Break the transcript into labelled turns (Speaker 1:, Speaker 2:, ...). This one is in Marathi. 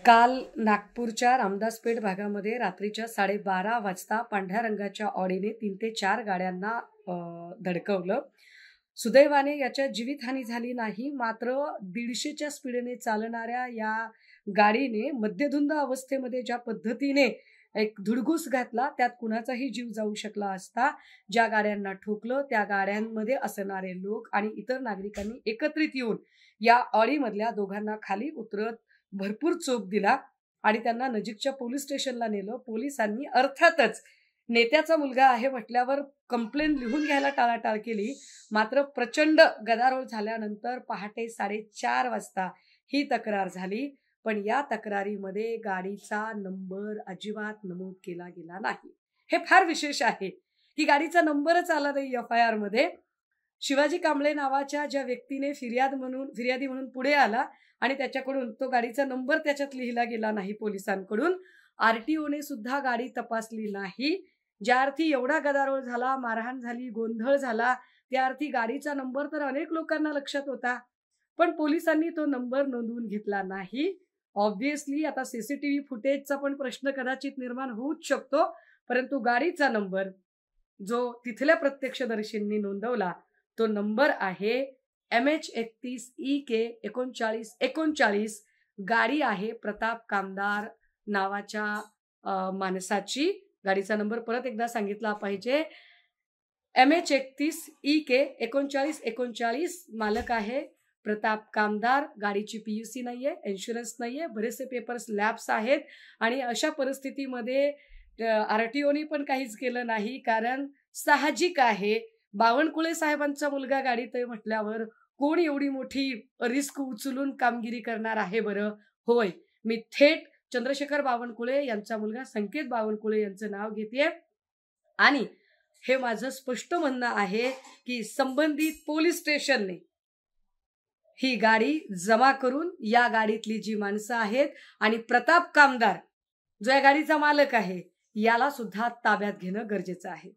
Speaker 1: काल नागपूरच्या रामदासपेठ भागामध्ये रात्रीच्या 12:30 वाजता पांढऱ्या रंगाच्या ऑडीने 3 ते 4 गाड्यांना धडकवलं। सुदैवाने याच्या जीवितहानी झाली नाही, मात्र 150च्या स्पीडने चालणाऱ्या या गाडीने मद्यधुंद अवस्थेमध्ये ज्या पद्धतीने एक धुडगूस घातला, त्यात कुणाचाही जीव जाऊ शकला असता। ज्या गाड्यांना ठोकलं त्या गाड्यांमध्ये असणारे लोक आणि इतर नागरिकांनी एकत्रित येऊन या ऑडीमधल्या दोघांना खाली उतरत भरपूर चोप दिला आणि त्यांना नजीकच्या पोलीस स्टेशनला नेलं। पोलिसांनी अर्थातच नेत्याचा मुलगा आहे म्हटल्यावर कंप्लेंट लिहून घ्यायला टाळाटाळ केली, मात्र प्रचंड गदारोळ झाल्यानंतर पहाटे 4:30 वाजता ही तक्रार झाली। पण या तक्रारीमध्ये गाडीचा नंबर अजिबात नमूद केला गेला नाही। हे फार विशेष आहे की गाडीचा नंबरच आला नाही FIR मध्ये। शिवाजी कांबळे नावाच्या ज्या व्यक्तीने फिर्यादी म्हणून पुढे आला आणि त्याच्याकडून तो गाडीचा नंबर त्याच्यात लिहिला गेला नाही पोलिसांकडून। RTOने सुद्धा गाडी तपासली नाही। ज्या अर्थी एवढा गदारोळ झाला, मारहाण झाली, गोंधळ झाला, त्या अर्थी गाडीचा नंबर तर अनेक लोकांना लक्षात होता, पण पोलिसांनी तो नंबर नोंदवून घेतला नाही। ऑब्व्हियसली आता CCTV फुटेजचा पण प्रश्न कदाचित निर्माण होऊच शकतो, परंतु गाडीचा नंबर जो तिथल्या प्रत्यक्षदर्शींनी नोंदवला तो नंबर आहे MH31EK 3939। गाडी आहे प्रताप कामदार नावाच्या माणसाची। गाडीचा नंबर परत एकदा सांगितला पाहिजे, MH31EK 3939। मालक आहे प्रताप कामदार। गाडीची PUC नाहीये, इन्शुरन्स नाहीये, बरेचसे पेपर्स लॅप्स आहेत आणि अशा परिस्थितीमध्ये RTOने पण काहीच केलं नाही, कारण साहजिक आहे बावनकुळे साहेबांचा मुलगा गाडीत आहे म्हटल्यावर कोण एवढी मोठी रिस्क उचलून कामगिरी करणार आहे बरं? होय, मी थेट चंद्रशेखर बावनकुळे यांचा मुलगा संकेत बावनकुळे यांचं नाव घेतेय आणि हे माझं स्पष्ट म्हणणं आहे की संबंधित पोलीस स्टेशनने ही गाडी जमा करून या गाडीतली जी माणसं आहेत आणि प्रताप कामदार जो या गाडीचा मालक आहे याला सुद्धा ताब्यात घेणं गरजेचं आहे।